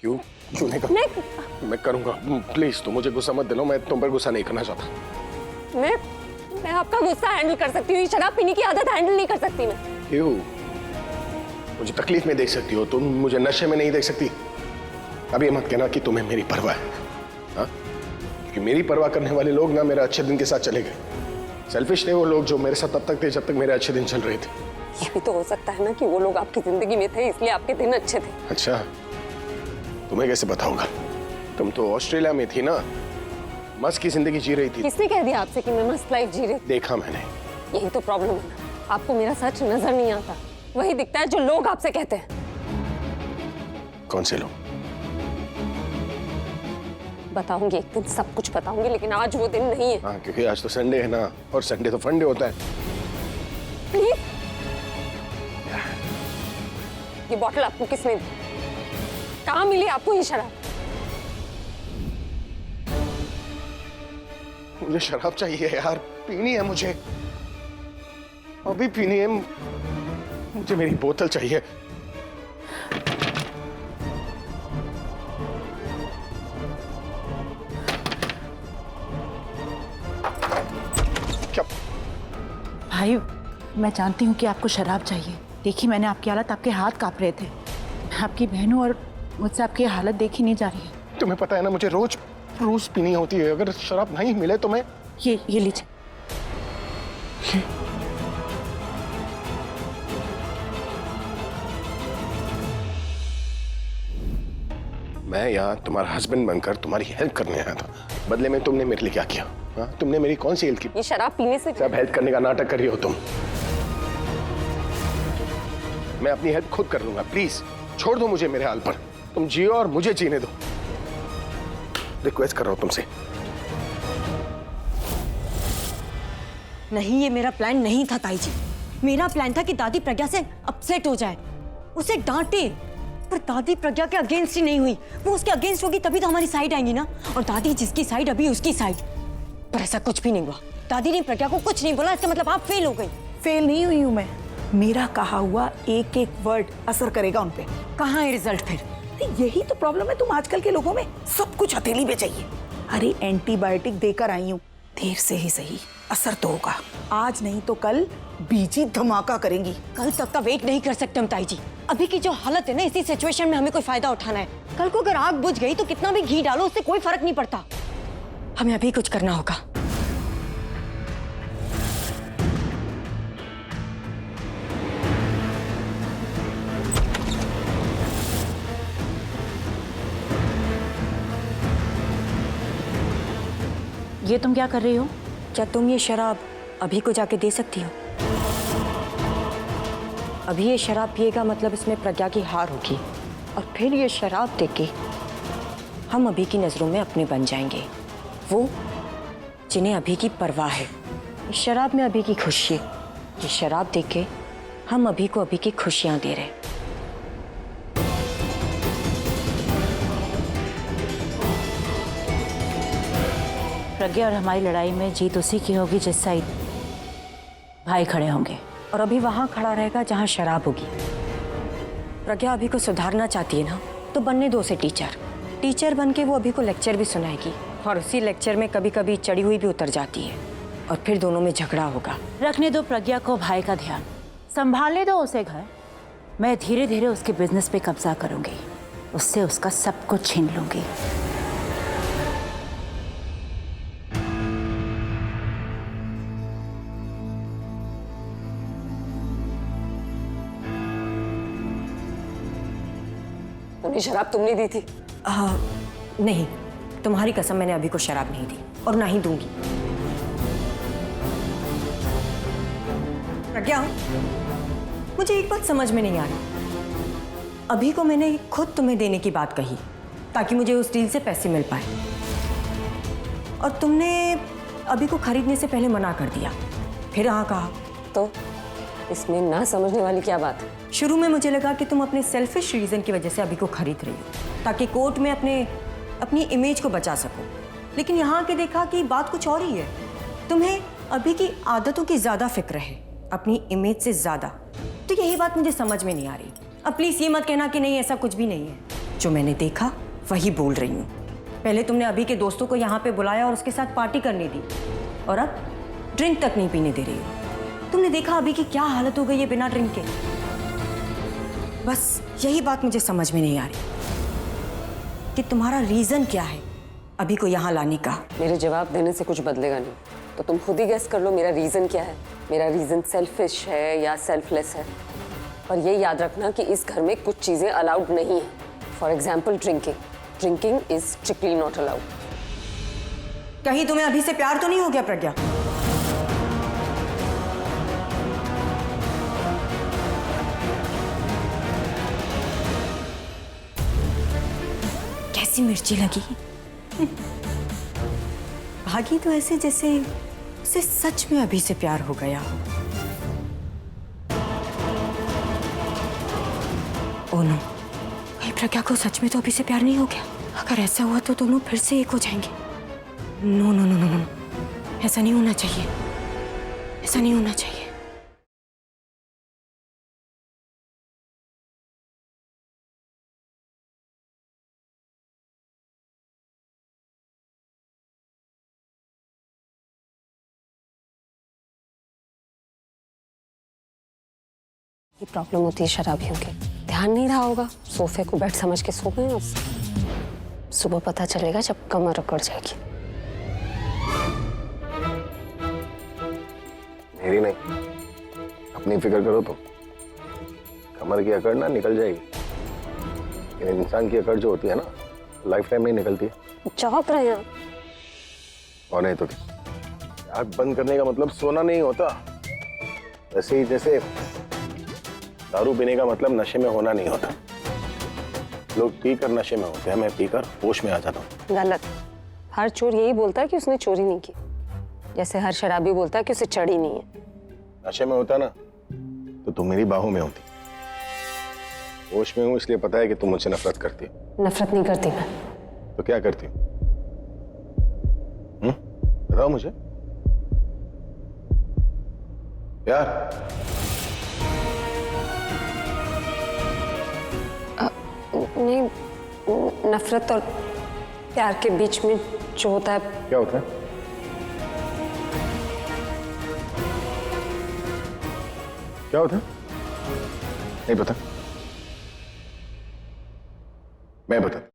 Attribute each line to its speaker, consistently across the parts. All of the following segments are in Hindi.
Speaker 1: क्यों क्यों नहीं करूँ?
Speaker 2: नहीं,
Speaker 1: मैं करूंगा। प्लीज तुम मुझे गुस्सा मत दिलाओ, मैं तुम पर गुस्सा नहीं करना चाहता।
Speaker 2: मैं आपका गुस्सा हैंडल कर सकती हूँ, शराब पीने की आदत हैंडल नहीं कर सकती मैं।
Speaker 1: क्यों? मुझे तकलीफ में देख सकती हो, तुम मुझे नशे में नहीं देख सकती। अब ये मत कहना कि तुम्हें मेरी परवाह है, हाँ? क्योंकि मेरी परवाह करने वाले लोग ना मेरे अच्छे दिन के साथ चले गए। सेल्फिश थे वो लोग जो मेरे साथ तब तक थे जब तक मेरे अच्छे दिन चल रहे थे।
Speaker 2: ये भी तो हो सकता है ना कि वो लोग आपकी जिंदगी में थे इसलिए आपके दिन अच्छे थे।
Speaker 1: अच्छा, तुम्हें कैसे बताऊंगा? तुम तो ऑस्ट्रेलिया में थी ना, मस्त की जिंदगी जी रही थी।
Speaker 2: किसने कह दिया आपसे कि मैं मस्त लाइफ जी रही?
Speaker 1: देखा मैंने।
Speaker 2: यही तो प्रॉब्लम है ना, आपको मेरा सच नजर नहीं आता, वही दिखता है जो लोग आपसे कहते हैं।
Speaker 1: कौन से लोग?
Speaker 2: बताऊंगी एक दिन, सब कुछ बताऊंगी, लेकिन आज वो दिन नहीं है।
Speaker 1: हाँ, क्योंकि आज तो संडे है ना, और संडे तो फंडे होता है।
Speaker 2: प्लीज, ये बॉटल आपको किसने दी? कहाँ मिली आपको ये शराब?
Speaker 1: मुझे शराब चाहिए यार, पीनी है मुझे, अभी पीनी है मुझे। मेरी बोतल चाहिए। क्या?
Speaker 3: भाई, मैं जानती हूँ कि आपको शराब चाहिए। देखिए, मैंने आपकी हालत, आपके हाथ कांप रहे थे। मैं आपकी बहन हूँ और मुझसे आपकी हालत देखी नहीं जा रही है।
Speaker 1: तुम्हें पता है ना, मुझे रोज रोज पीनी होती है। अगर शराब नहीं मिले तो मैं
Speaker 3: ये लीजिए।
Speaker 1: मैं यहाँ तुम्हारा हस्बैंड बनकर तुम्हारी हेल्प करने आया था, बदले में तुमने मेरे लिए क्या किया? हाँ, तुमने मेरी कौन सी हेल्प की?
Speaker 2: ये शराब पीने से
Speaker 1: सब हेल्प करने का नाटक कर रही हो तुम। मैं अपनी हेल्प खुद कर लूंगा, प्लीज छोड़ दो मुझे मेरे हाल पर। तुम जियो और मुझे जीने दो। रिक्वेस्ट कर रहा हूं तुमसे।
Speaker 4: नहीं, ये मेरा प्लान नहीं था ताई जी। मेरा प्लान था कि दादी प्रज्ञा से अपसेट हो जाए, उसे डांटे, पर दादी प्रज्ञा के अगेंस्ट ही नहीं हुई। वो उसके अगेंस्ट होगी तभी तो हमारी साइड आएंगी ना, और दादी जिसकी साइड अभी उसकी साइड। पर ऐसा कुछ भी नहीं हुआ। दादी ने प्रज्ञा को कुछ नहीं बोला, इसका मतलब आप फेल हो गई।
Speaker 3: फेल नहीं हुई हूँ मैं। मेरा कहा हुआ एक एक वर्ड असर करेगा उन पे।
Speaker 4: कहाँ है रिजल्ट फिर?
Speaker 3: यही तो प्रॉब्लम है तुम आजकल के लोगों में, सब कुछ हथेली पे चाहिए। अरे एंटीबायोटिक देकर आई हूँ, देर से ही सही असर तो होगा। आज नहीं तो कल बीजी धमाका करेंगी।
Speaker 4: कल तक का वेट नहीं कर सकते हम ताई जी। अभी की जो हालत है ना, इसी सिचुएशन में हमें कोई फायदा उठाना है। कल को अगर आग बुझ गई तो कितना भी घी डालो उससे कोई फर्क नहीं पड़ता। हमें अभी कुछ करना होगा।
Speaker 3: ये तुम क्या कर रही हो?
Speaker 4: क्या तुम ये शराब अभी को जाके दे सकती हो? अभी ये शराब पिएगा मतलब इसमें प्रज्ञा की हार होगी, और फिर ये शराब देके हम अभी की नजरों में अपने बन जाएंगे, वो जिन्हें अभी की परवाह है। इस शराब में अभी की खुशी, ये शराब देके हम अभी को अभी की खुशियां दे रहे हैं।
Speaker 3: प्रज्ञा और हमारी लड़ाई में जीत उसी की होगी जिस साइड भाई खड़े होंगे,
Speaker 4: और अभी वहां खड़ा रहेगा जहां शराब होगी। प्रज्ञा अभी को सुधारना चाहती है ना, तो बनने दो उसे टीचर। टीचर बन के वो अभी को लेक्चर भी सुनाएगी, और उसी लेक्चर में कभी कभी चढ़ी हुई भी उतर जाती है, और फिर दोनों में झगड़ा होगा।
Speaker 3: रखने दो प्रज्ञा को भाई का ध्यान, संभालने दो उसे घर। मैं धीरे धीरे उसके बिजनेस पे कब्जा करूंगी, उससे उसका सब कुछ छीन लूंगी।
Speaker 2: उन्हें शराब तुमने दी थी?
Speaker 4: नहीं, तुम्हारी कसम, मैंने अभी को शराब नहीं दी और ना ही दूंगी। प्रज्ञा, मुझे एक बात समझ में नहीं आ रही। अभी को मैंने खुद तुम्हें देने की बात कही ताकि मुझे उस डील से पैसे मिल पाए, और तुमने अभी को खरीदने से पहले मना कर दिया, फिर हाँ कहा।
Speaker 2: तो इसमें ना समझने वाली क्या बात है?
Speaker 4: शुरू में मुझे लगा कि तुम अपने सेल्फिश रीजन की वजह से अभी को खरीद रही हो ताकि कोर्ट में अपनी इमेज को बचा सको, लेकिन यहाँ आके देखा कि बात कुछ और ही है। तुम्हें अभी की आदतों की ज्यादा फिक्र है, अपनी इमेज से ज्यादा। तो यही बात मुझे समझ में नहीं आ रही। अब प्लीज ये मत कहना कि नहीं ऐसा कुछ भी नहीं है। जो मैंने देखा वही बोल रही हूँ। पहले तुमने अभी के दोस्तों को यहाँ पे बुलाया और उसके साथ पार्टी करने दी, और अब ड्रिंक तक नहीं पीने दे रही हो। तुमने देखा अभी की क्या हालत हो गई है बिना ड्रिंक के। बस यही बात मुझे समझ में नहीं आ रही कि तुम्हारा रीजन क्या है अभी को यहाँ लाने का।
Speaker 2: मेरे जवाब देने से कुछ बदलेगा नहीं, तो तुम खुद ही गेस कर लो मेरा रीजन क्या है। मेरा रीजन सेल्फिश है या सेल्फलेस है। और ये याद रखना कि इस घर में कुछ चीजें अलाउड नहीं है। For example drinking. Drinking is strictly not allowed.
Speaker 4: कहीं तुम्हें अभी से प्यार तो नहीं हो गया प्रज्ञा? कैसी मिर्ची लगी। भागी तो ऐसे जैसे उसे सच में अभी से प्यार हो गया हो। ओह नो, कहीं प्रज्ञा को सच में तो अभी से प्यार नहीं हो गया? अगर ऐसा हुआ तो दोनों फिर से एक हो जाएंगे। No no no no no, ऐसा नहीं होना चाहिए, ऐसा नहीं होना चाहिए।
Speaker 2: ये प्रॉब्लम होती है शराबियों की। ध्यान नहीं रहा होगा, सोफे को बेड समझ के सो गए और सुबह पता चलेगा जब कमर अकड़ जाएगी।
Speaker 1: मेरी नहीं, अपनी फिक्र करो तुम। कमर की अकड़ ना निकल जाएगी, लेकिन इंसान की अकड़ जो होती है ना, लाइफ टाइम नहीं निकलती है।
Speaker 2: चौंक रहे हैं।
Speaker 1: और नहीं तो क्या, आँख बंद करने का मतलब सोना नहीं होता। वैसे ही जैसे दारू पीने का मतलब नशे में होना नहीं होता। लोग पीकर नशे में होते हैं, मैं पीकर होश में आ जाता हूँ।
Speaker 2: गलत। हर चोर यही बोलता है कि उसने चोरी नहीं की, जैसे हर शराबी बोलता है कि उसे चढ़ी नहीं है।
Speaker 1: नशे में होता ना तो तुम मेरी बाहों में होती। होश में हूँ इसलिए पता है कि तुम मुझसे नफरत करती हो।
Speaker 2: नफरत नहीं करती मैं।
Speaker 1: तो क्या करती हो? बताओ मुझे। यार
Speaker 2: नहीं, नफरत और प्यार के बीच में जो होता है।
Speaker 1: क्या होता है? क्या होता है? नहीं पता। मैं बता।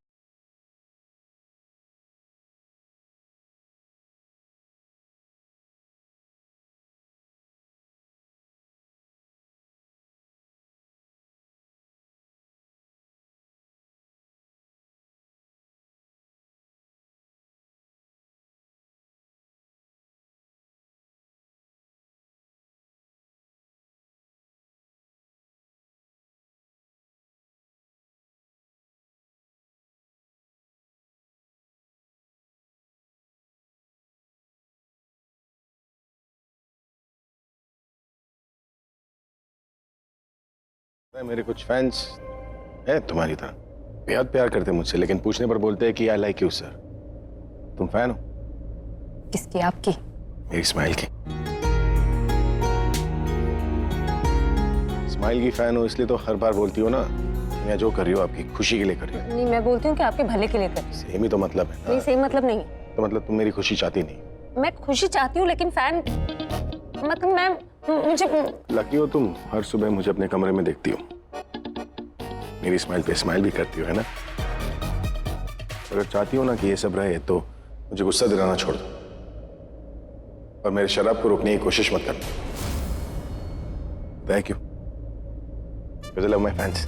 Speaker 1: मेरे कुछ फैंस हैं तुम्हारी तरह, बेहद प्यार करते मुझसे, लेकिन पूछने पर बोलते हैं कि आई लाइक यू सर। तुम फैन हो?
Speaker 2: किसकी? आपकी?
Speaker 1: मेरी स्माइल की। स्माइल की फैन हो इसलिए तो हर बार बोलती हो ना, मैं जो कर रही हूँ आपकी खुशी के लिए कर रही हूँ।
Speaker 2: नहीं, मैं बोलती हूँ कि आपके भले के लिए कर।
Speaker 1: सेम ही तो मतलब है ना।
Speaker 2: नहीं, सेम मतलब नहीं।
Speaker 1: तो मतलब तुम मेरी खुशी चाहती नहीं?
Speaker 2: मैं खुशी चाहती हूँ, लेकिन फैन मतलब मैं मुझे।
Speaker 1: लकी हो तुम, हर सुबह मुझे अपने कमरे में देखती हो, मेरी स्माइल पे स्माइल भी करती हो, है ना? अगर चाहती हो ना कि ये सब रहे तो मुझे गुस्सा दिलाना छोड़ दो और मेरे शराब को रोकने की कोशिश मत करना। Thank you. Because I love my fans.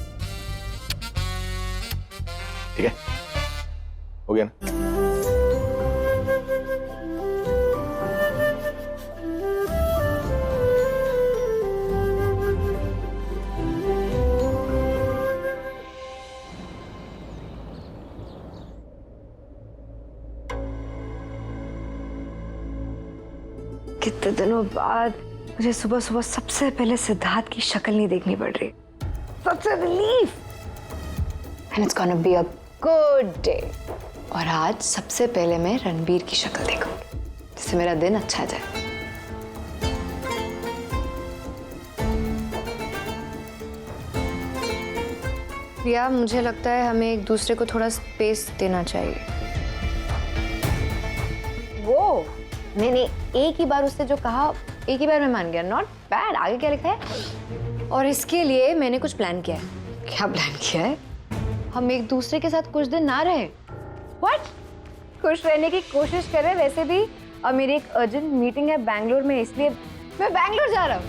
Speaker 1: ठीक है, हो गया ना?
Speaker 5: कितने दिनों बाद मुझे सुबह सुबह सबसे पहले सिद्धार्थ की शक्ल नहीं देखनी पड़ रही। सबसे relief. And it's gonna be a good day. और आज सबसे पहले मैं रणबीर की शक्ल देखूंगी, जिससे मेरा दिन अच्छा जाए। प्रिया, मुझे लगता है हमें एक दूसरे को थोड़ा स्पेस देना चाहिए। वो नहीं, एक ही बार उससे जो कहा एक ही बार मैं मान गया, नॉट बैड। आगे क्या लिखा है? और इसके लिए मैंने कुछ प्लान किया है। क्या प्लान किया है? हम एक दूसरे के साथ कुछ दिन ना रहे। व्हाट? खुश रहने की कोशिश करें। वैसे भी अब मेरी एक अर्जेंट मीटिंग है बैंगलोर में, इसलिए मैं बैंगलोर जा रहा हूँ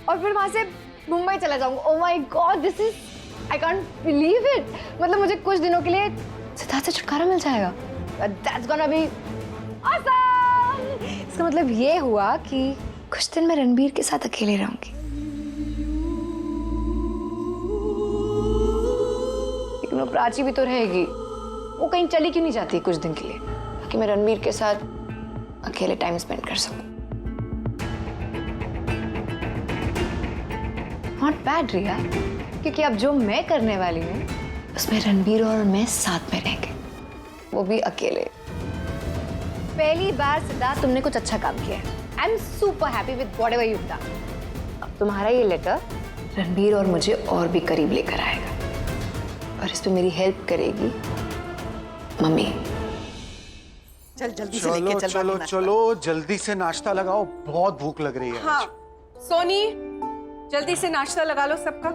Speaker 5: और फिर वहां से मुंबई चला जाऊंगा। Oh my God, this is, I can't believe it. मतलब मुझे कुछ दिनों के लिए सिद्धार्थ से छुटकारा मिल जाएगा। That's gonna be awesome. इसका मतलब ये हुआ कि कुछ दिन मैं रणबीर के साथ अकेले रहूंगी। लेकिन वो प्राची भी तो रहेगी। वो कहीं चली क्यों नहीं जाती कुछ दिन के लिए, ताकि मैं रणबीर के साथ अकेले टाइम स्पेंड कर सकूं। नॉट बैड रिया, क्योंकि अब जो मैं करने वाली हूँ उसमें रणबीर और मैं साथ में रहेंगे, वो भी अकेले। पहली बार सिद्धार्थ तुमने कुछ अच्छा काम किया है। I am super happy with whatever you done. अब तुम्हारा ये लेटर रणबीर और मुझे और भी करीब लेकर आएगा, और इस पे मेरी हेल्प करेगी मम्मी।
Speaker 3: चल जल्दी से लेके चल।
Speaker 6: चलो चलो जल्दी से नाश्ता लगाओ, बहुत भूख लग रही है।
Speaker 7: हाँ सोनी, जल्दी से नाश्ता लगा लो सबका।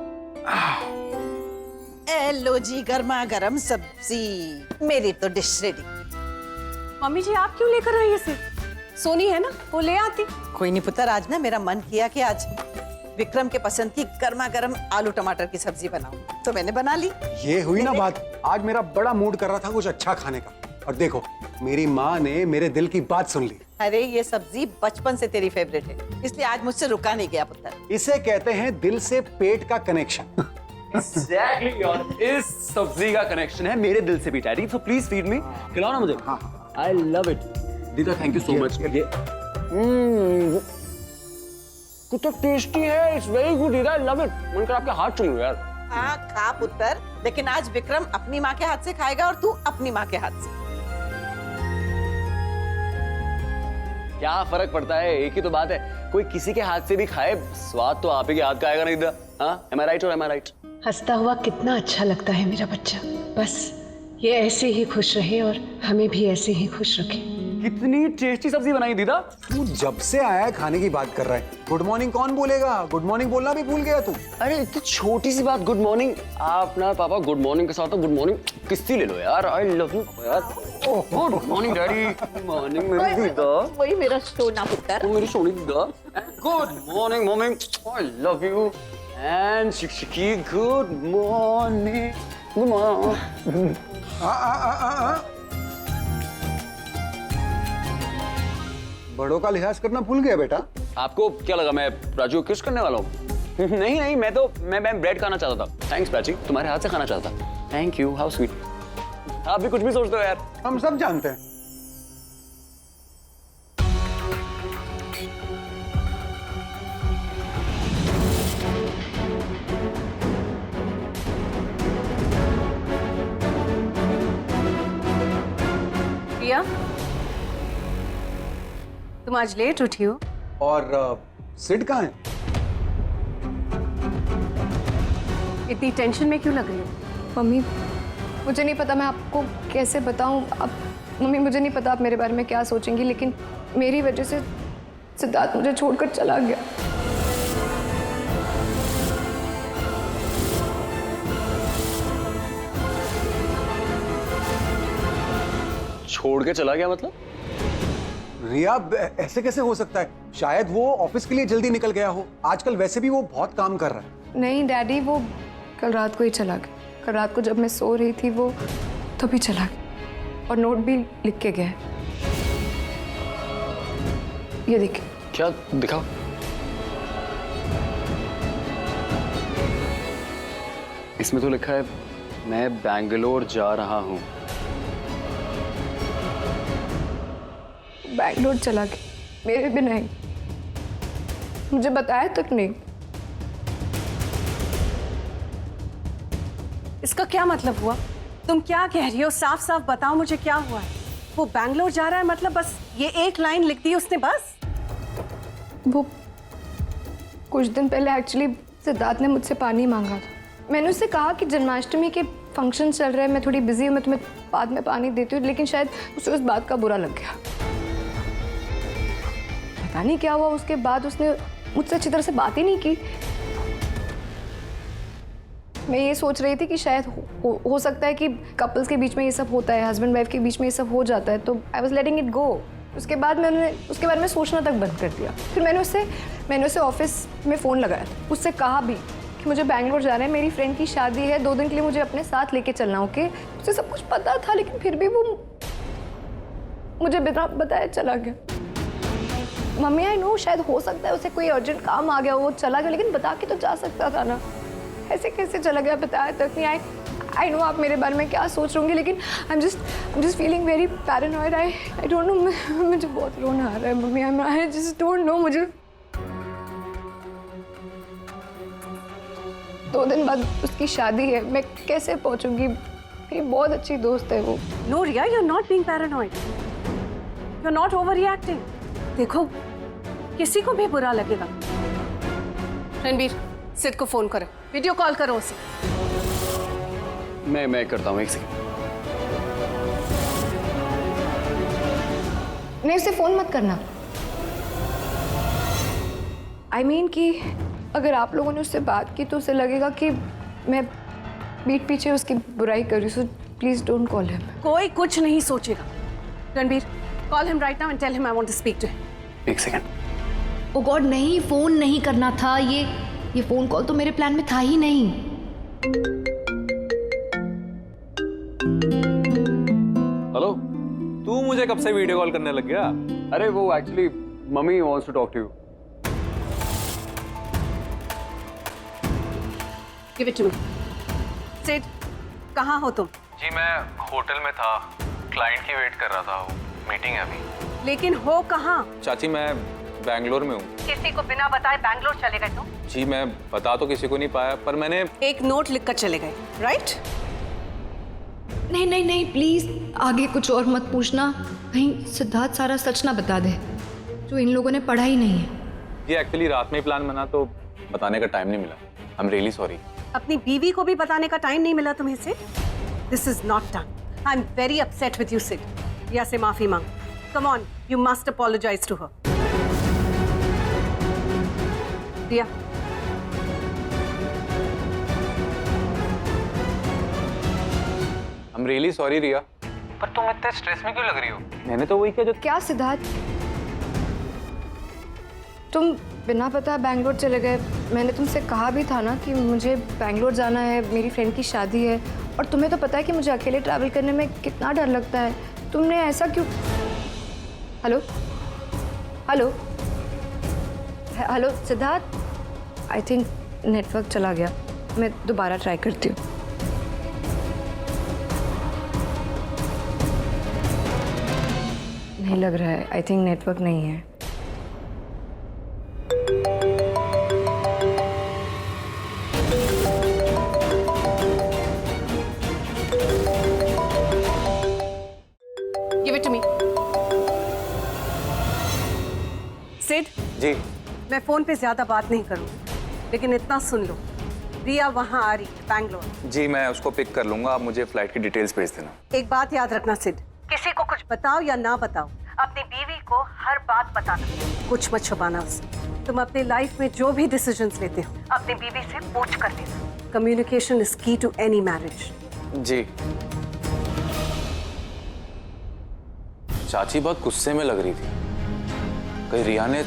Speaker 3: ए लो जी, गर्मा गर्म सब्जी। मेरी तो डिश रेडी।
Speaker 7: मम्मी जी आप क्यों लेकर आई इसे? सोनी है ना, वो ले आती।
Speaker 3: कोई नहीं पुत्र, आज ना मेरा मन किया कि आज विक्रम के पसंद की गर्मा गर्म आलू टमाटर की सब्जी बनाऊं, तो मैंने बना ली।
Speaker 6: ये हुई ना बात। आज मेरा बड़ा मूड कर रहा था कुछ अच्छा खाने का, और देखो मेरी माँ ने मेरे दिल की बात सुन ली।
Speaker 3: अरे ये सब्जी बचपन से तेरी फेवरेट है, इसलिए आज मुझसे रुका नहीं गया पुत्र।
Speaker 6: इसे कहते हैं दिल से पेट का कनेक्शन।
Speaker 8: Exactly, और इस सब्जी का कनेक्शन है मेरे दिल से भी daddy, so please feed me. खिलाओ ना मुझे। आई लव इट दीदा, थैंक यू सो मच। ये कितना टेस्टी है, इट्स वेरी गुड दीदा, आई लव इट। मन कर आपके हाथ चूम लूं यार।
Speaker 3: हाँ खा पुत्र, लेकिन आज विक्रम अपनी माँ के हाथ से खाएगा और तू अपनी माँ के हाथ से।
Speaker 8: क्या फर्क पड़ता है, एक ही तो बात है। कोई किसी के हाथ से भी खाए, स्वाद तो आप ही के हाथ का आएगा ना दीदा। हाँ, am I right or am I right?
Speaker 9: हंसता हुआ कितना अच्छा लगता है मेरा बच्चा। बस ये ऐसे ही खुश रहे और हमें भी ऐसे ही खुश रखे।
Speaker 8: कितनी टेस्टी सब्जी बनाई दीदा।
Speaker 6: तू जब से आया है खाने की बात कर रहा है। गुड मॉर्निंग कौन बोलेगा? गुड मॉर्निंग बोलना भी भूल गया तू।
Speaker 8: अरे इतनी छोटी सी बात, गुड मॉर्निंग। आप ना पापा गुड मॉर्निंग के साथ तो गुड मॉर्निंग किस्ती ले लो यार। आई लव यू यार। Good morning daddy. Good morning मेरी दीदा।
Speaker 3: वही मेरा सोना पुत्र।
Speaker 8: वो मेरी सोनी दीदा। Good morning mummy, I love you. And शिक्षकी गुड मॉर्निंग। Good morning.
Speaker 6: बड़ों का लिहाज करना भूल गया बेटा।
Speaker 8: आपको क्या लगा मैं प्राची को किस करने वाला हूँ? नहीं नहीं, मैं ब्रेड खाना चाहता था। थैंक्स प्राची, तुम्हारे हाथ से खाना चाहता था। Thank you, how sweet. आप भी कुछ भी सोचते हो यार।
Speaker 6: हम सब जानते हैं।
Speaker 7: प्रिया, तुम आज लेट उठी हो।
Speaker 6: और सिड कहाँ है?
Speaker 7: इतनी टेंशन में क्यों लग रही हो?
Speaker 5: मम्मी, मुझे नहीं पता मैं आपको कैसे बताऊं। अब मम्मी, मुझे नहीं पता आप मेरे बारे में क्या सोचेंगी, लेकिन मेरी वजह से सिद्धार्थ मुझे छोड़कर चला गया।
Speaker 8: छोड़ के चला गया मतलब?
Speaker 6: रिया, ऐसे कैसे हो सकता है? शायद वो ऑफिस के लिए जल्दी निकल गया हो। आजकल वैसे भी वो बहुत काम कर रहा है।
Speaker 5: नहीं डैडी, वो कल रात को ही चला गया। कल रात को जब मैं सो रही थी वो तभी चला गया, और नोट भी लिख के गया। ये देखिए।
Speaker 8: क्या दिखाओ। इसमें तो लिखा है मैं बैंगलोर जा रहा हूँ।
Speaker 5: बैंगलोर चला गया मेरे बिना ही, मुझे बताया तक नहीं।
Speaker 7: इसका क्या मतलब हुआ? तुम क्या कह रही हो? साफ साफ बताओ मुझे, क्या हुआ है? वो बैंगलोर जा रहा है मतलब बस ये एक लाइन लिख दी उसने बस?
Speaker 5: वो कुछ दिन पहले एक्चुअली सिद्धार्थ ने मुझसे पानी मांगा था, मैंने उससे कहा कि जन्माष्टमी के फंक्शन चल रहे हैं, मैं थोड़ी बिजी हूँ, मैं तुम्हें बाद में पानी देती हूँ, लेकिन शायद उसे उस बात का बुरा लग गया। पता नहीं क्या हुआ, उसके बाद उसने मुझसे अच्छी तरह से बात ही नहीं की। मैं ये सोच रही थी कि शायद हो सकता है कि कपल्स के बीच में ये सब होता है, हस्बैंड वाइफ के बीच में ये सब हो जाता है, तो I was letting it go. उसके बाद मैंने उसके बारे में सोचना तक बंद कर दिया। फिर मैंने उसे ऑफिस में फ़ोन लगाया, उससे कहा भी कि मुझे बैंगलोर जाना है, मेरी फ्रेंड की शादी है, 2 दिन के लिए मुझे अपने साथ लेके चलना। ओके, उसे सब कुछ पता था, लेकिन फिर भी वो मुझे बिना बताए चला गया। मम्मी आई नो, शायद हो सकता है उसे कोई अर्जेंट काम आ गया, वो चला गया, लेकिन बता के तो जा सकता था ना। ऐसे कैसे चला गया, बताया तक नहीं। आई नो आप मेरे बारे में क्या सोच रहे होंगे, लेकिन I am just feeling very paranoid. I don't know, मुझे बहुत रोना आ रहा है mummy. I just don't know. मुझे 2 दिन बाद उसकी शादी है, मैं कैसे पहुंचूंगी? मेरी बहुत अच्छी दोस्त है वो।
Speaker 7: No Riya, you are not being paranoid, you are not overreacting. देखो, किसी को भी बुरा लगेगा। रणबीर, सिड को फोन करो, वीडियो कॉल करो उसे।
Speaker 8: मैं करता हूँ, एक सेकंड।
Speaker 5: नहीं, उसे फोन मत करना। आई मीन कि अगर आप लोगों ने उससे बात की तो उसे लगेगा कि मैं पीठ पीछे उसकी बुराई कर रही हूँ। So please don't call him.
Speaker 7: कोई कुछ नहीं सोचेगा। Ranbir, call him right now and tell him I want to speak to him.
Speaker 8: एक सेकंड।
Speaker 10: ओ गॉड, नहीं, फोन नहीं करना था। ये फोन कॉल तो मेरे प्लान में था ही नहीं।
Speaker 11: हेलो, तू मुझे कब से वीडियो कॉल करने लग गया?
Speaker 8: अरे वो actually mummy wants to talk to you.
Speaker 7: Give it to me. Sid, कहाँ हो तुम?
Speaker 11: जी मैं होटल में था, क्लाइंट की वेट कर रहा था, मीटिंग है अभी।
Speaker 7: लेकिन हो कहाँ?
Speaker 11: चाची मैं बैंगलोर में हूँ।
Speaker 7: किसी को बिना बताए बैंगलोर चले गए तुम?
Speaker 11: जी मैं बता तो किसी को नहीं पाया, पर मैंने
Speaker 7: एक नोट लिखकर चले गए, राइट?
Speaker 10: नहीं नहीं नहीं, प्लीज आगे कुछ और मत पूछना, कहीं सिद्धार्थ सारा सच ना बता दे जो इन लोगों ने पढ़ा ही नहीं है।
Speaker 11: ये एक्चुअली रात में ही प्लान बना, तो बताने का टाइम नहीं मिला। आई एम रियली सॉरी।
Speaker 7: अपनी बीवी को भी बताने का टाइम नहीं मिला तुम्हें Sid? This is not done. I am very upset with you Sid. Riya से माफी मांग। Come on, you must apologise to her. Riya,
Speaker 11: I am really sorry Riya. पर तुम इतने स्ट्रेस में क्यों लग रही हो? मैंने तो वही किया जो।
Speaker 5: क्या सिद्धार्थ, तुम बिना पता बैंगलोर चले गए? मैंने तुमसे कहा भी था ना कि मुझे बैंगलोर जाना है, मेरी फ्रेंड की शादी है, और तुम्हें तो पता है कि मुझे अकेले ट्रैवल करने में कितना डर लगता है। तुमने ऐसा क्यों? Hello hello hello Siddharth, I think network चला गया, मैं दोबारा ट्राई करती हूँ। नहीं लग रहा है, आई थिंक नेटवर्क नहीं है।
Speaker 7: Give it to me. Sid,
Speaker 11: जी
Speaker 7: मैं फोन पे ज्यादा बात नहीं करूँ, लेकिन इतना सुन लो, रिया वहाँ आ रही है बैंगलोर।
Speaker 11: जी मैं उसको पिक कर लूंगा, आप मुझे फ्लाइट की डिटेल्स भेज देना।
Speaker 7: एक बात याद रखना सिड, किसी को कुछ बताओ या ना बताओ, अपनी बीवी को हर बात बताना, कुछ मत छुपाना उससे। तुम अपनी लाइफ में जो भी डिसीजंस लेते हो अपनी बीवी से पूछ कर लेना। कम्युनिकेशन इज की टू एनी मैरिज।
Speaker 11: जी। चाची बहुत गुस्से में लग रही थी, कहीं रिया ने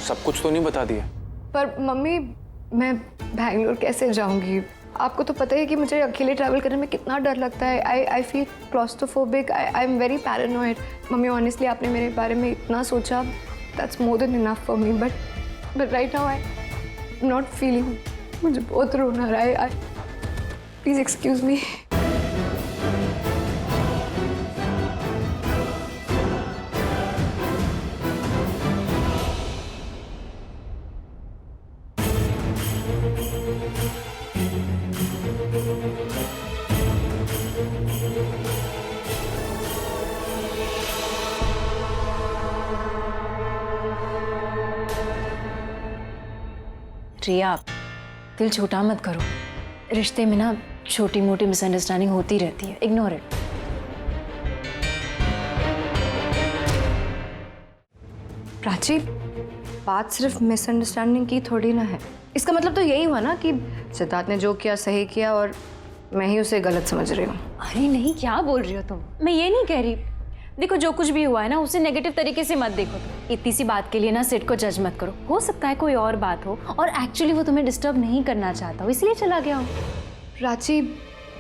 Speaker 11: सब कुछ तो नहीं बता दिया?
Speaker 5: पर मम्मी, मैं बैंगलोर कैसे जाऊंगी? आपको तो पता है कि मुझे अकेले ट्रैवल करने में कितना डर लगता है। I feel claustrophobic, I am very paranoid. Mummy honestly आपने मेरे बारे में इतना सोचा, that's more than enough for me, but right now I am not feeling. मुझे बहुत रोना आ रहा है। Please excuse me.
Speaker 4: रिया, दिल छोटा मत करो।
Speaker 10: रिश्ते में ना छोटी मोटी मिसअंडरस्टैंडिंग होती रहती है, इग्नोर इट।
Speaker 5: प्राची, बात सिर्फ मिसअंडरस्टैंडिंग की थोड़ी ना है। इसका मतलब तो यही हुआ ना कि सिद्धार्थ ने जो किया सही किया और मैं ही उसे गलत समझ रही हूँ।
Speaker 10: अरे नहीं, क्या बोल रही हो तुम? मैं ये नहीं कह रही। देखो, जो कुछ भी हुआ है ना उसे नेगेटिव तरीके से मत देखो। इतनी सी बात के लिए ना सिड को जज मत करो। हो सकता है कोई और बात हो और एक्चुअली वो तुम्हें डिस्टर्ब नहीं करना चाहता हो, इसलिए चला गया हो।
Speaker 5: प्राची,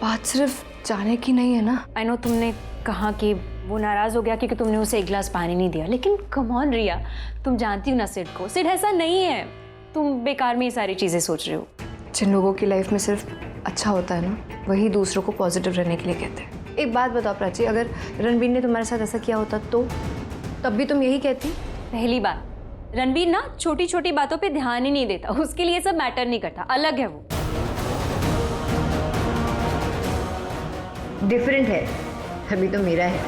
Speaker 5: बात सिर्फ जाने की नहीं है ना।
Speaker 10: आई नो तुमने कहा कि वो नाराज हो गया क्योंकि तुमने उसे एक गिलास पानी नहीं दिया, लेकिन कम ऑन रिया, तुम जानती हो ना सिड को। सिड ऐसा नहीं है, तुम बेकार में ये सारी चीजें सोच रहे हो।
Speaker 5: जिन लोगों की लाइफ में सिर्फ अच्छा होता है ना, वही दूसरों को पॉजिटिव रहने के लिए कहते हैं। एक बात बताओ प्राची, अगर रणबीर ने तुम्हारे साथ ऐसा किया होता तो तब भी तुम यही कहती?
Speaker 10: पहली बात, रणबीर ना छोटी छोटी बातों पे ध्यान ही नहीं देता, उसके लिए सब मैटर नहीं करता, अलग है वो।
Speaker 5: डिफरेंट है, अभी तो मेरा है।